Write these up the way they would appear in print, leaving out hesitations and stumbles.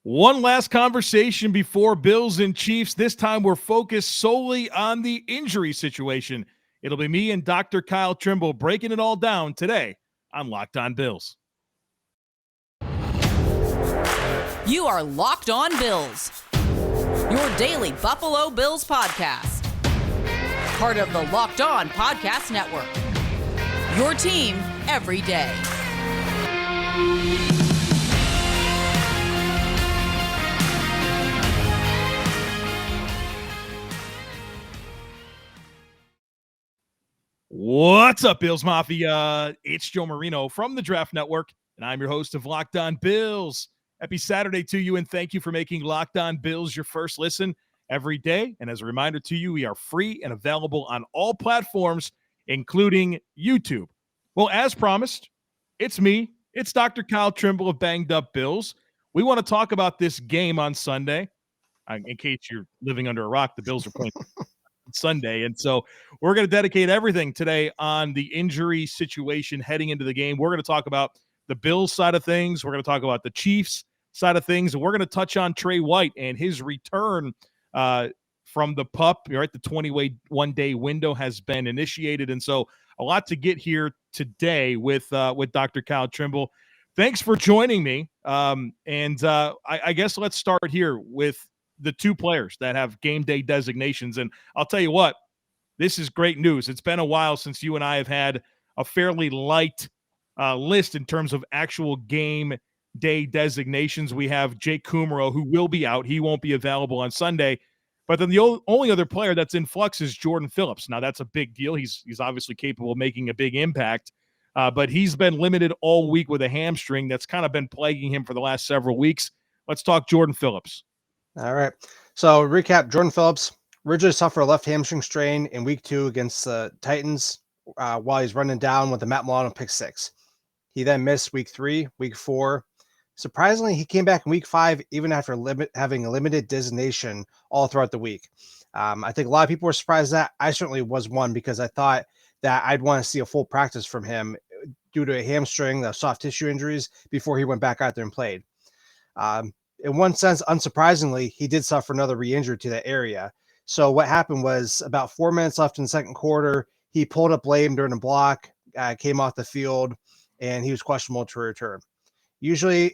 One last conversation before Bills and Chiefs. This time we're focused solely on the injury situation. It'll be me and Dr. Kyle Trimble breaking it all down today on Locked On Bills. You are Locked On Bills, your daily Buffalo Bills podcast. Part of the Locked On Podcast Network, your team every day. What's up, Bills Mafia? It's Joe Marino from the Draft Network, and I'm your host of Locked On Bills. Happy Saturday to you, and thank you for making Locked On Bills your first listen every day. And as a reminder to you, we are free and available on all platforms, including YouTube. Well, as promised, it's me. It's Dr. Kyle Trimble of Banged Up Bills. We want to talk about this game on Sunday. In case you're living under a rock, the Bills are playing Sunday. And so we're going to dedicate everything today on the injury situation heading into the game. We're going to talk about the Bills side of things. We're going to talk about the Chiefs side of things. And we're going to touch on Trey White and his return from the PUP. Right, the 21-day window has been initiated. And so a lot to get here today with Dr. Kyle Trimble. Thanks for joining me. I guess let's start here with the two players that have game day designations. And I'll tell you what, this is great news. It's been a while since you and I have had a fairly light list in terms of actual game day designations. We have Jake Kummerow, who will be out. He won't be available on Sunday. But then the only other player that's in flux is Jordan Phillips. Now, that's a big deal. He's obviously capable of making a big impact. But he's been limited all week with a hamstring that's kind of been plaguing him for the last several weeks. Let's talk Jordan Phillips. All right. So recap, Jordan Phillips originally suffered a left hamstring strain in week 2 against the Titans while he's running down with the Matt Milano pick 6. He then missed week 3, week 4. Surprisingly, he came back in week 5, even after having a limited designation all throughout the week. I think a lot of people were surprised that. I certainly was one, because I thought that I'd want to see a full practice from him due to a hamstring, the soft tissue injuries, before he went back out there and played. In one sense, unsurprisingly, he did suffer another re-injury to that area. So what happened was, about 4 minutes left in the second quarter, he pulled up lame during a block, came off the field, and he was questionable to return. Usually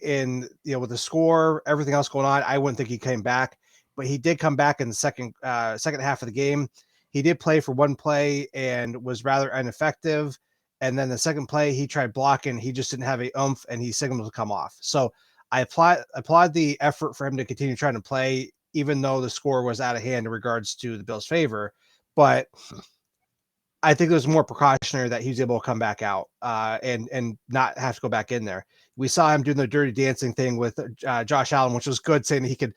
with the score, everything else going on, I wouldn't think he came back, but he did come back in the second half of the game. He did play for one play and was rather ineffective. And then the second play, he tried blocking. He just didn't have a oomph, and he signaled to come off. So I applaud the effort for him to continue trying to play, even though the score was out of hand in regards to the Bills' favor. But I think it was more precautionary that he was able to come back out and not have to go back in there. We saw him doing the dirty dancing thing with Josh Allen, which was good, saying he could,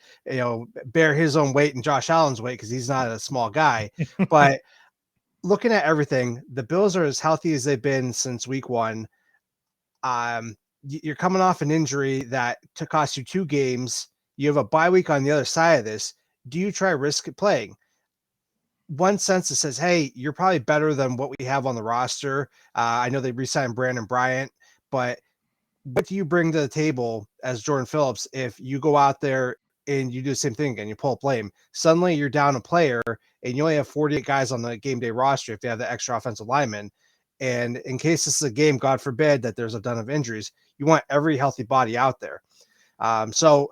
bear his own weight and Josh Allen's weight, because he's not a small guy. But looking at everything, the Bills are as healthy as they've been since week 1. You're coming off an injury that cost you 2 games. You have a bye week on the other side of this. Do you try risk playing? One sense, it says, hey, you're probably better than what we have on the roster. I know they re-signed Brandon Bryant, but what do you bring to the table as Jordan Phillips if you go out there and you do the same thing again, you pull up lame? Suddenly you're down a player, and you only have 48 guys on the game day roster if you have the extra offensive lineman. And in case this is a game, God forbid, that there's a ton of injuries, you want every healthy body out there. So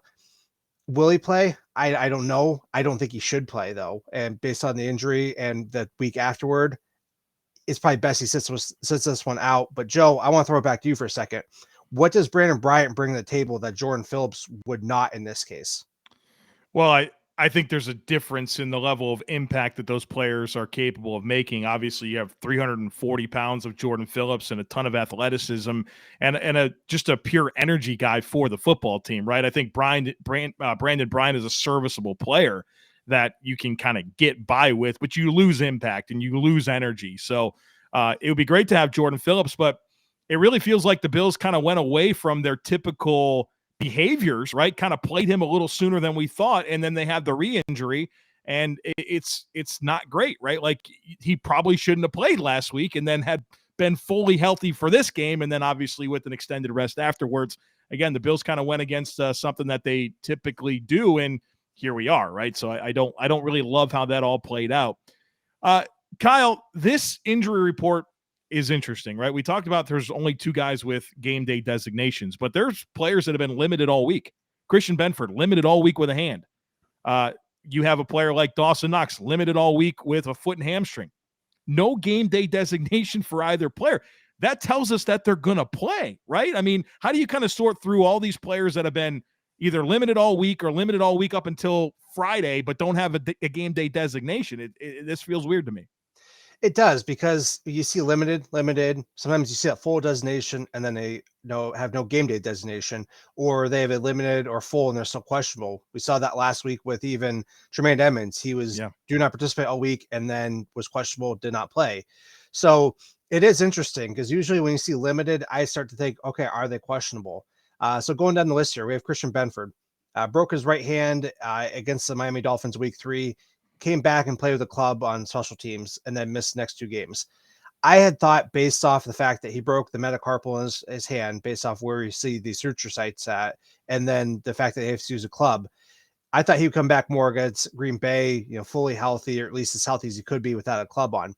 will he play? I don't know. I don't think he should play, though. And based on the injury and the week afterward, it's probably best he sits this one out. But Joe, I want to throw it back to you for a second. What does Brandon Bryant bring to the table that Jordan Phillips would not in this case? Well, I think there's a difference in the level of impact that those players are capable of making. Obviously, you have 340 pounds of Jordan Phillips and a ton of athleticism and just a pure energy guy for the football team, right? I think Brandon Bryant is a serviceable player that you can kind of get by with, but you lose impact and you lose energy. So it would be great to have Jordan Phillips, but it really feels like the Bills kind of went away from their typical behaviors, right? Kind of played him a little sooner than we thought, and then they had the re-injury, and it's not great, right? Like, he probably shouldn't have played last week and then had been fully healthy for this game, and then obviously with an extended rest afterwards, again, the Bills kind of went against something that they typically do, and here we are, right? So I don't really love how that all played out. Kyle, this injury report is interesting, right? We talked about there's only 2 guys with game day designations, but there's players that have been limited all week. Christian Benford, limited all week with a hand. You have a player like Dawson Knox, limited all week with a foot and hamstring. No game day designation for either player. That tells us that they're going to play, right? I mean, how do you kind of sort through all these players that have been either limited all week or limited all week up until Friday, but don't have a game day designation? This feels weird to me. It does, because you see limited. Sometimes you see a full designation and then they have no game day designation, or they have a limited or full and they're still questionable. We saw that last week with even Tremaine Edmonds. He was do not participate all week and then was questionable, did not play. So it is interesting, because usually when you see limited, I start to think, okay, are they questionable? So going down the list here, we have Christian Benford. Broke his right hand against the Miami Dolphins week 3. Came back and played with the club on special teams and then missed the next 2 games. I had thought, based off the fact that he broke the metacarpal in his hand, based off where you see the suture sites at, and then the fact that they have to use a club, I thought he would come back more against Green Bay, fully healthy, or at least as healthy as he could be without a club on.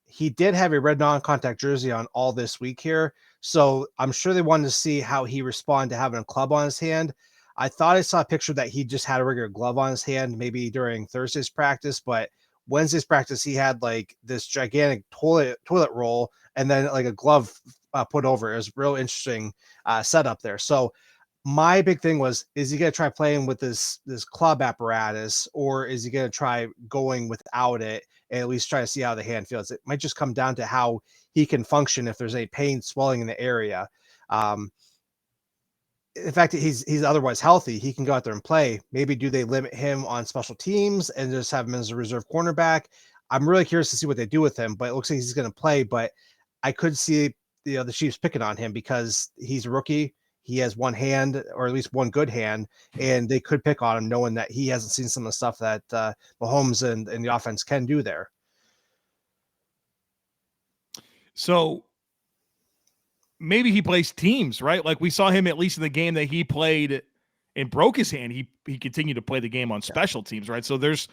He did have a red non-contact jersey on all this week here, so I'm sure they wanted to see how he responded to having a club on his hand. I thought I saw a picture that he just had a regular glove on his hand, maybe during Thursday's practice, but Wednesday's practice, he had like this gigantic toilet roll and then like a glove put over. It was real interesting setup there. So my big thing was, is he going to try playing with this club apparatus, or is he going to try going without it and at least try to see how the hand feels? It might just come down to how he can function if there's any pain, swelling in the area. The fact that he's otherwise healthy, he can go out there and play. Maybe do they limit him on special teams and just have him as a reserve cornerback? I'm really curious to see what they do with him, but it looks like he's going to play. But I could see the Chiefs picking on him because he's a rookie. He has one hand, or at least one good hand, and they could pick on him knowing that he hasn't seen some of the stuff that Mahomes and the offense can do there. So maybe he plays teams, right? Like we saw him, at least in the game that he played and broke his hand, he continued to play the game on special teams, right? So there's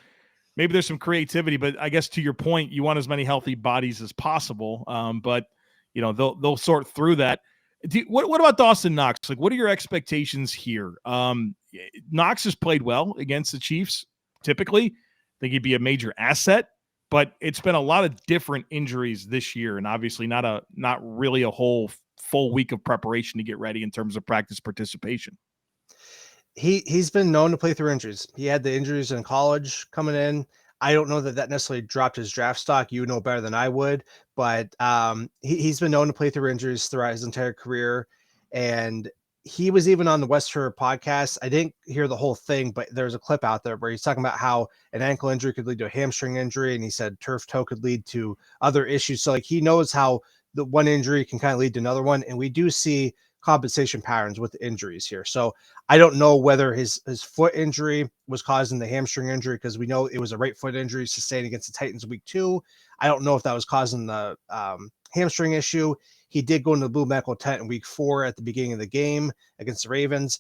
some creativity, but I guess to your point, you want as many healthy bodies as possible. But they'll sort through that. What about Dawson Knox? Like, what are your expectations here? Knox has played well against the Chiefs. Typically, I think he'd be a major asset. But it's been a lot of different injuries this year, and obviously not really a whole full week of preparation to get ready in terms of practice participation. He's been known to play through injuries. He had the injuries in college coming in. I don't know that necessarily dropped his draft stock. You know better than I would, but he's been known to play through injuries throughout his entire career. And he was even on the Western podcast. I didn't hear the whole thing, but there's a clip out there where he's talking about how an ankle injury could lead to a hamstring injury. And he said turf toe could lead to other issues. So like, he knows how the one injury can kind of lead to another one. And we do see compensation patterns with injuries here. So I don't know whether his foot injury was causing the hamstring injury, because we know it was a right foot injury sustained against the Titans week 2. I don't know if that was causing the hamstring issue. He did go into the blue medical tent in week 4 at the beginning of the game against the Ravens.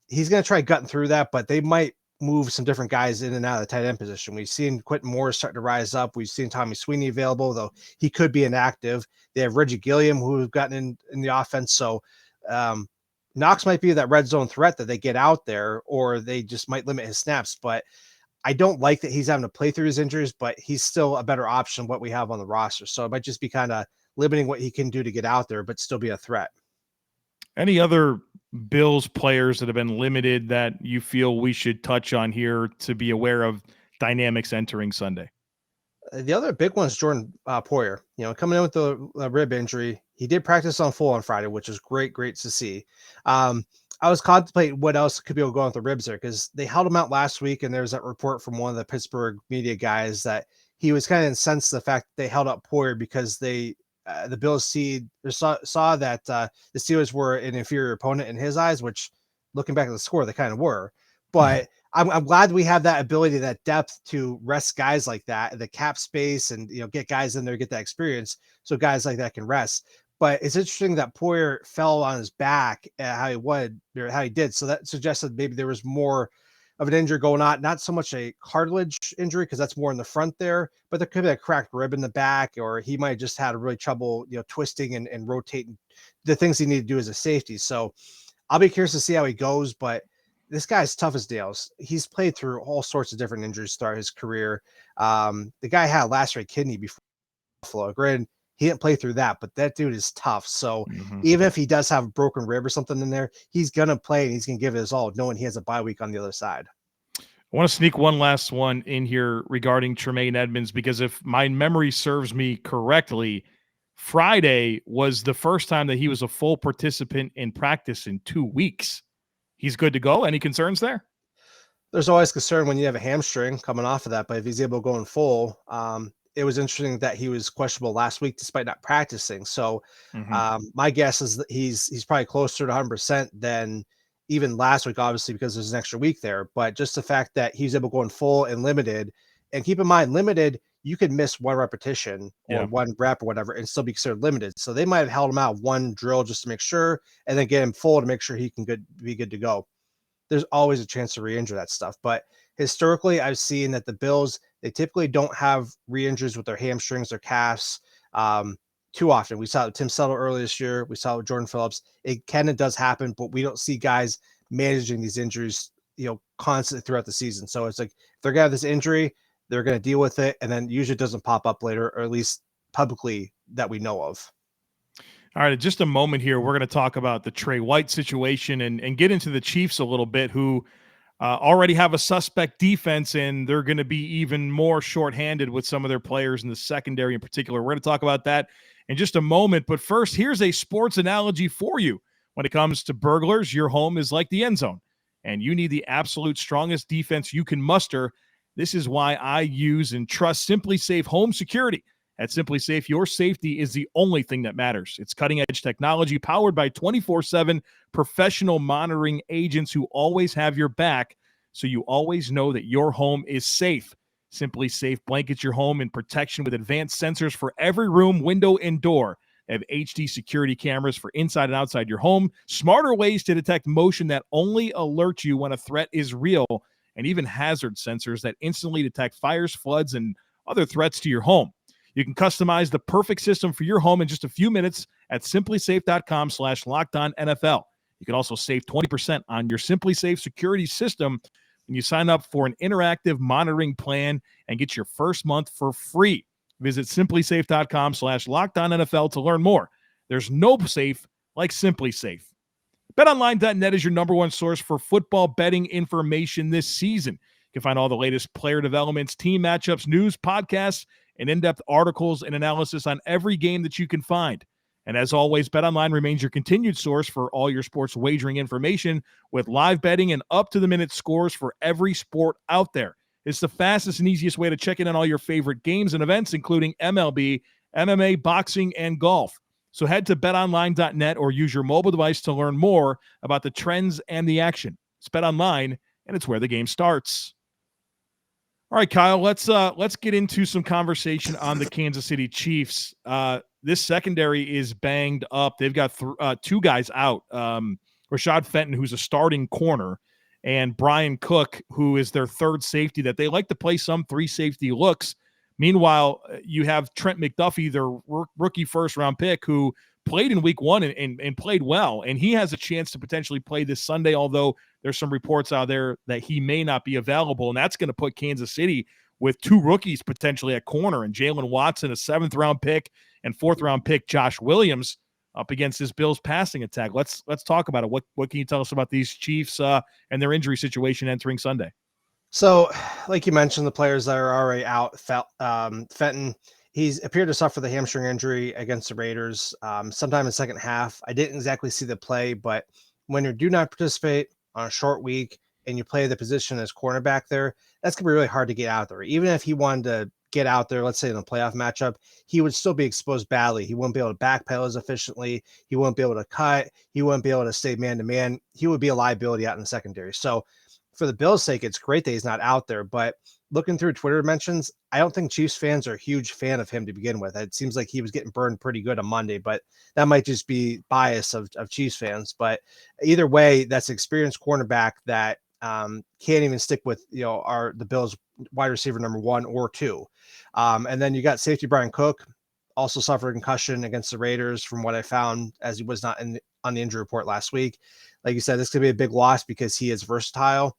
He's going to try gutting through that, but they might move some different guys in and out of the tight end position. We've seen Quentin Morris starting to rise up. We've seen Tommy Sweeney available, though he could be inactive. They have Reggie Gilliam, who have gotten in the offense. So Knox might be that red zone threat that they get out there, or they just might limit his snaps. But I don't like that he's having to play through his injuries, but he's still a better option than what we have on the roster. So it might just be kind of limiting what he can do to get out there, but still be a threat. Any other Bills players that have been limited that you feel we should touch on here to be aware of dynamics entering Sunday? The other big one is Jordan Poyer. Coming in with the rib injury, he did practice on full on Friday, which is great to see. I was contemplating what else could be going on with the ribs there, because they held him out last week, and there's that report from one of the Pittsburgh media guys that he was kind of incensed the fact that they held up Poyer because the Bills saw that the Steelers were an inferior opponent in his eyes, which, looking back at the score, they kind of were. But I'm glad we have that ability, that depth to rest guys like that, the cap space, and get guys in there, get that experience, so guys like that can rest. But it's interesting that Poyer fell on his back how he did. So that suggested maybe there was more of an injury going on, not so much a cartilage injury because that's more in the front there, but there could be a cracked rib in the back, or he might have just had a really trouble, twisting and rotating the things he needed to do as a safety. So I'll be curious to see how he goes, but this guy's tough as nails. He's played through all sorts of different injuries throughout his career. The guy had a lacerated kidney before Buffalo. Granted, he didn't play through that, but that dude is tough. So even if he does have a broken rib or something in there, he's going to play and he's going to give it his all, knowing he has a bye week on the other side. I want to sneak one last one in here regarding Tremaine Edmonds, because if my memory serves me correctly, Friday was the first time that he was a full participant in practice in 2 weeks. He's good to go. Any concerns there? There's always concern when you have a hamstring coming off of that, but if he's able to go in full, it was interesting that he was questionable last week despite not practicing. So my guess is that he's probably closer to 100% than even last week, obviously, because there's an extra week there. But just the fact that he's able to go in full and limited, and keep in mind, limited, you could miss one repetition or one rep or whatever and still be considered limited. So they might have held him out one drill just to make sure, and then get him full to make sure he can be good to go. There's always a chance to re-injure that stuff. But historically, I've seen that the Bills, they typically don't have re-injuries with their hamstrings or calves too often. We saw it with Tim Settle earlier this year. We saw it with Jordan Phillips. It can and does happen, but we don't see guys managing these injuries, constantly throughout the season. So it's like, if they're going to have this injury, they're going to deal with it, and then usually it doesn't pop up later, or at least publicly that we know of. All right, in just a moment here, we're going to talk about the Trey White situation and get into the Chiefs a little bit, who already have a suspect defense, and they're going to be even more shorthanded with some of their players in the secondary in particular. We're going to talk about that in just a moment. But first, here's a sports analogy for you. When it comes to burglars, your home is like the end zone, and you need the absolute strongest defense you can muster. This is why I use and trust SimpliSafe Home Security. At SimpliSafe, your safety is the only thing that matters. It's cutting-edge technology powered by 24/7 professional monitoring agents who always have your back, so you always know that your home is safe. SimpliSafe blankets your home in protection with advanced sensors for every room, window, and door. They have HD security cameras for inside and outside your home, smarter ways to detect motion that only alert you when a threat is real, and even hazard sensors that instantly detect fires, floods, and other threats to your home. You can customize the perfect system for your home in just a few minutes at simplysafe.com/LockedOnNFL. You can also save 20% on your SimpliSafe security system when you sign up for an interactive monitoring plan and get your first month for free. Visit simplysafe.com/LockedOnNFL to learn more. There's no safe like SimpliSafe. BetOnline.net is your number one source for football betting information this season. You can find all the latest player developments, team matchups, news, podcasts, and in-depth articles and analysis on every game that you can find. And as always, BetOnline remains your continued source for all your sports wagering information with live betting and up-to-the-minute scores for every sport out there. It's the fastest and easiest way to check in on all your favorite games and events, including MLB, MMA, boxing, and golf. So head to betonline.net or use your mobile device to learn more about the trends and the action. It's BetOnline, and it's where the game starts. All right, Kyle, let's get into some conversation on the Kansas City Chiefs. This secondary is banged up. They've got two guys out. Rashad Fenton, who's a starting corner, and Brian Cook, who is their third safety that they like to play some three safety looks. Meanwhile, you have Trent McDuffie, their rookie first-round pick, who played in week one and played well, and he has a chance to potentially play this Sunday, although there's some reports out there that he may not be available, and that's going to put Kansas City with two rookies potentially at corner, and Jalen Watson, a seventh-round pick, and fourth-round pick Josh Williams up against this Bills passing attack. Let's talk about it. What can you tell us about these Chiefs and their injury situation entering Sunday? So, like you mentioned, the players that are already out, Fenton, he's appeared to suffer the hamstring injury against the Raiders sometime in the second half. I didn't exactly see the play, but when you do not participate on a short week and you play the position as cornerback there, that's going to be really hard to get out there. Even if he wanted to get out there, let's say in a playoff matchup, he would still be exposed badly. He wouldn't be able to backpedal as efficiently. He wouldn't be able to cut. He wouldn't be able to stay man-to-man. He would be a liability out in the secondary. So for the Bills' sake, it's great that he's not out there, but looking through Twitter mentions, I don't think Chiefs fans are a huge fan of him to begin with. It seems like he was getting burned pretty good on Monday, but that might just be bias of Chiefs fans. But either way, that's an experienced cornerback that can't even stick with, the Bills wide receiver number 1 or 2. And then you got safety Brian Cook, also suffered a concussion against the Raiders from what I found, as he was not on the injury report last week. Like you said, this could be a big loss because he is versatile.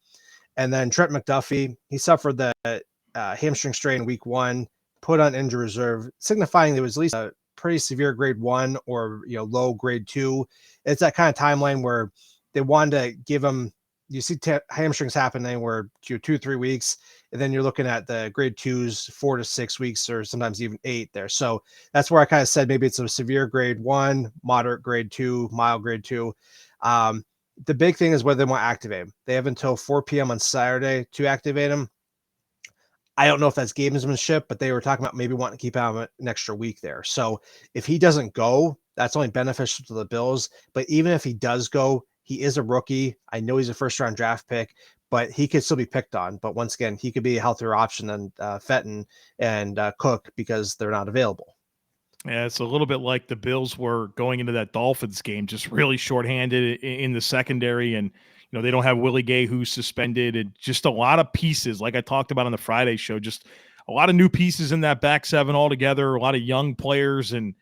And then Trent McDuffie, he suffered the hamstring strain week 1, put on injury reserve, signifying there was at least a pretty severe grade 1 or low grade 2. It's that kind of timeline where they wanted to give him. You see hamstrings happen anywhere 2-3 weeks, and then you're looking at the grade 2s 4 to 6 weeks, or sometimes even 8 there. So that's where I kind of said maybe it's a severe grade 1, moderate grade 2, mild grade 2. The big thing is whether they want to activate him. They have until 4 p.m. on Saturday to activate him. I don't know if that's gamesmanship, but they were talking about maybe wanting to keep him an extra week there. So if he doesn't go, that's only beneficial to the Bills. But even if he does go, he is a rookie. I know he's a first-round draft pick, but he could still be picked on. But once again, he could be a healthier option than Fenton and Cook because they're not available. Yeah, it's a little bit like the Bills were going into that Dolphins game, just really shorthanded in the secondary. And, they don't have Willie Gay, who's suspended, and just a lot of pieces, like I talked about on the Friday show, just a lot of new pieces in that back seven altogether, a lot of young players. And,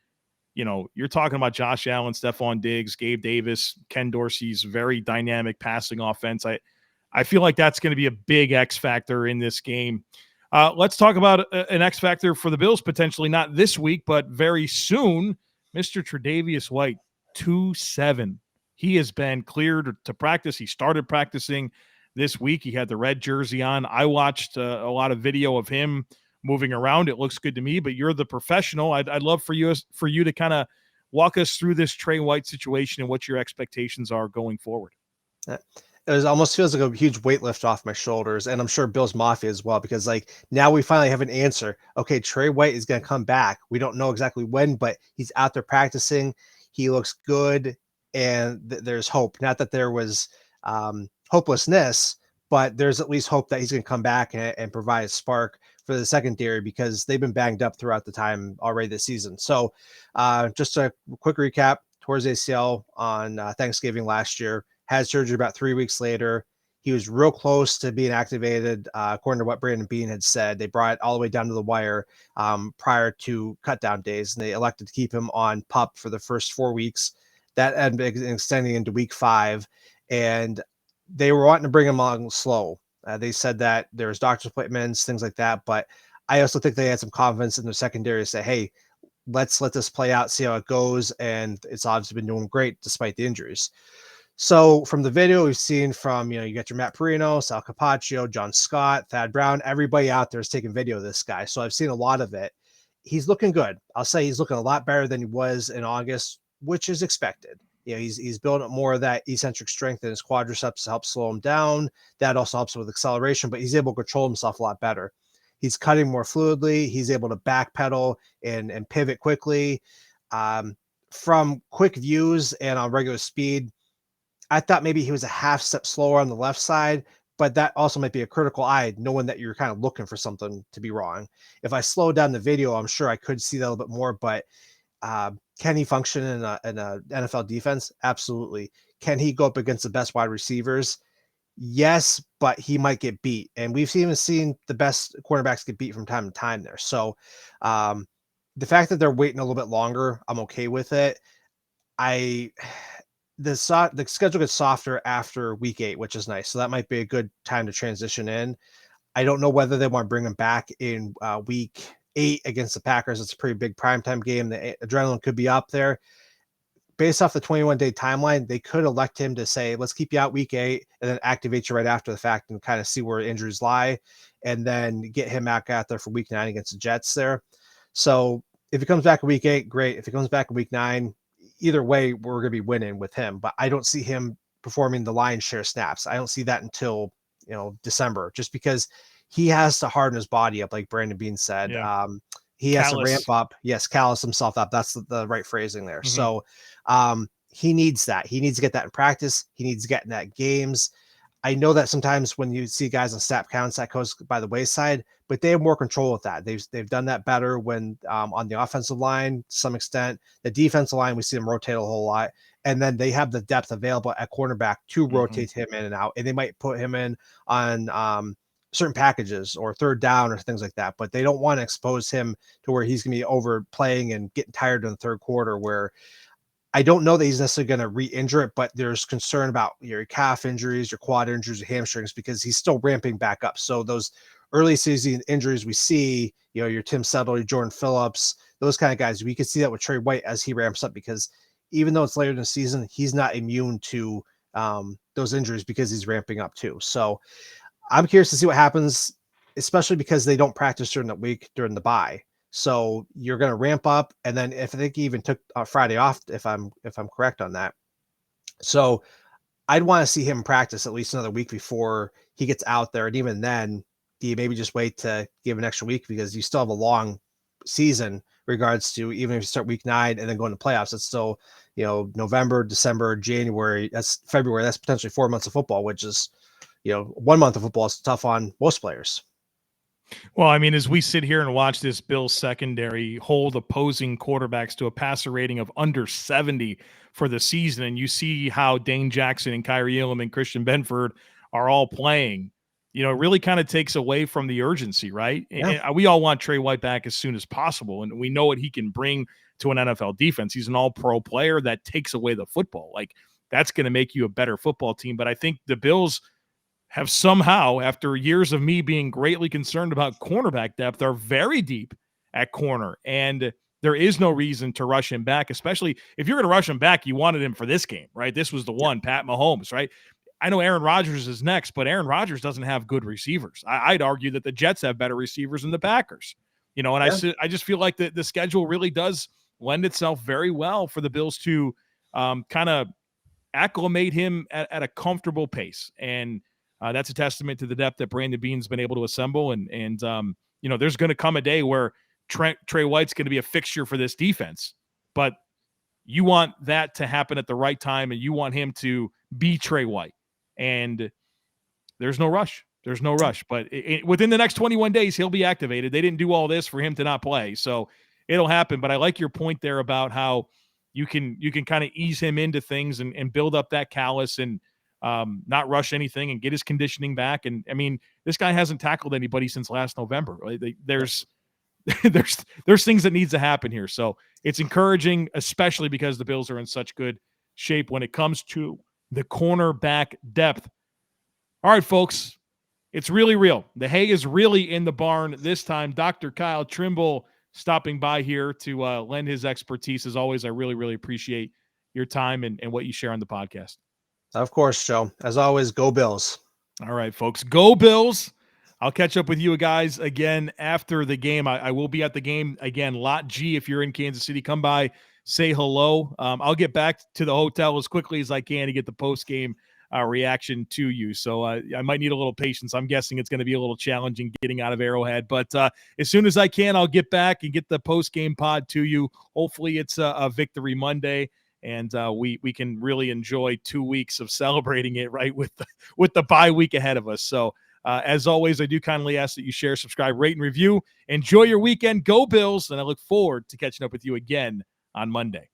you're talking about Josh Allen, Stephon Diggs, Gabe Davis, Ken Dorsey's very dynamic passing offense. I feel like that's going to be a big X factor in this game. Let's talk about an X factor for the Bills, potentially not this week, but very soon. Mr. Tre'Davious White, 2-7. He has been cleared to practice. He started practicing this week. He had the red jersey on. I watched a lot of video of him moving around. It looks good to me, but you're the professional. I'd love for you to kind of walk us through this Trey White situation and what your expectations are going forward. It almost feels like a huge weight lift off my shoulders, and I'm sure Bills Mafia as well, because now we finally have an answer. Okay, Trey White is going to come back. We don't know exactly when, but he's out there practicing. He looks good, and there's hope. Not that there was hopelessness, but there's at least hope that he's going to come back and provide a spark for the secondary, because they've been banged up throughout the time already this season. So just a quick recap: towards ACL on Thanksgiving last year, had surgery about 3 weeks later. He was real close to being activated, according to what Brandon Beane had said. They brought it all the way down to the wire prior to cutdown days, and they elected to keep him on PUP for the first 4 weeks. That ended up extending into week 5, and they were wanting to bring him along slow. They said that there was doctor's appointments, things like that, but I also think they had some confidence in their secondary to say, hey, let's let this play out, see how it goes, and it's obviously been doing great despite the injuries. So from the video we've seen from, you got your Matt Marino, Sal Capaccio, John Scott, Thad Brown, everybody out there is taking video of this guy. So I've seen a lot of it. He's looking good. I'll say he's looking a lot better than he was in August, which is expected. He's building up more of that eccentric strength in his quadriceps to help slow him down. That also helps with acceleration, but he's able to control himself a lot better. He's cutting more fluidly. He's able to backpedal and pivot quickly. From quick views and on regular speed, I thought maybe he was a half step slower on the left side, but that also might be a critical eye, knowing that you're kind of looking for something to be wrong. If I slow down the video, I'm sure I could see that a little bit more, but can he function in a NFL defense? Absolutely. Can he go up against the best wide receivers? Yes, but he might get beat. And we've even seen the best cornerbacks get beat from time to time there. So the fact that they're waiting a little bit longer, I'm okay with it. The schedule gets softer after week 8, which is nice. So that might be a good time to transition in. I don't know whether they want to bring him back in week 8 against the Packers. It's a pretty big primetime game. The adrenaline could be up there. Based off the 21-day timeline, they could elect him to say, let's keep you out week 8 and then activate you right after the fact and kind of see where injuries lie, and then get him back out there for week 9 against the Jets there. So if he comes back in week 8, great. If he comes back in week 9, either way, we're going to be winning with him. But I don't see him performing the lion's share snaps. I don't see that until December, just because he has to harden his body up, like Brandon Beane said. Yeah. He has to ramp up. Yes, callous himself up. That's the right phrasing there. Mm-hmm. So he needs that. He needs to get that in practice. He needs to get in that games. I know that sometimes when you see guys on snap counts, that goes by the wayside, but they have more control with that. They've done that better when on the offensive line to some extent. The defensive line, we see them rotate a whole lot, and then they have the depth available at cornerback to rotate him in and out, and they might put him in on certain packages or third down or things like that, but they don't want to expose him to where he's going to be overplaying and getting tired in the third quarter, where I don't know that he's necessarily going to re-injure it, but there's concern about your calf injuries, your quad injuries, your hamstrings, because he's still ramping back up. So those early season injuries we see, your Tim Settle, your Jordan Phillips, those kind of guys, we can see that with Trey White as he ramps up, because even though it's later in the season, he's not immune to those injuries because he's ramping up too. So I'm curious to see what happens, especially because they don't practice during the week during the bye. So you're going to ramp up, and then if I think he even took Friday off, if I'm correct on that. So I'd want to see him practice at least another week before he gets out there, and even then, do you maybe just wait to give an extra week, because you still have a long season regards to, even if you start week 9 and then go into playoffs, it's still November, December, January, that's February, that's potentially 4 months of football, which is 1 month of football is tough on most players. Well, I mean, as we sit here and watch this Bills secondary hold opposing quarterbacks to a passer rating of under 70 for the season, and you see how Dane Jackson and Kyrie Elam and Christian Benford are all playing, it really kind of takes away from the urgency, right? Yeah. And we all want Trey White back as soon as possible, and we know what he can bring to an NFL defense. He's an all-pro player that takes away the football. Like, that's going to make you a better football team. But I think the Bills have somehow, after years of me being greatly concerned about cornerback depth, are very deep at corner. And there is no reason to rush him back, especially if you're going to rush him back, you wanted him for this game, right? This was the one, Pat Mahomes, right? I know Aaron Rodgers is next, but Aaron Rodgers doesn't have good receivers. I'd argue that the Jets have better receivers than the Packers, and I just feel like the schedule really does lend itself very well for the Bills to kind of acclimate him at a comfortable pace. And that's a testament to the depth that Brandon Beane's been able to assemble. And there's going to come a day where Trey White's going to be a fixture for this defense, but you want that to happen at the right time, and you want him to be Trey White. And there's no rush. There's no rush. But within the next 21 days, he'll be activated. They didn't do all this for him to not play. So it'll happen. But I like your point there about how you can kind of ease him into things and build up that callus and not rush anything and get his conditioning back. And I mean, this guy hasn't tackled anybody since last November. Right? There's things that needs to happen here. So it's encouraging, especially because the Bills are in such good shape when it comes to the cornerback depth. All right, folks, it's really real. The hay is really in the barn this time. Dr. Kyle Trimble stopping by here to lend his expertise. As always, I really, really appreciate your time and what you share on the podcast. Of course, Joe. As always, go Bills. All right, folks, go Bills. I'll catch up with you guys again after the game. I will be at the game again. Lot G, if you're in Kansas City, come by, say hello. I'll get back to the hotel as quickly as I can to get the post-game reaction to you. So I might need a little patience. I'm guessing it's going to be a little challenging getting out of Arrowhead. But as soon as I can, I'll get back and get the post-game pod to you. Hopefully it's a Victory Monday, and we can really enjoy 2 weeks of celebrating it, right, with the bye week ahead of us. So as always, I do kindly ask that you share, subscribe, rate, and review. Enjoy your weekend. Go Bills, and I look forward to catching up with you again on Monday.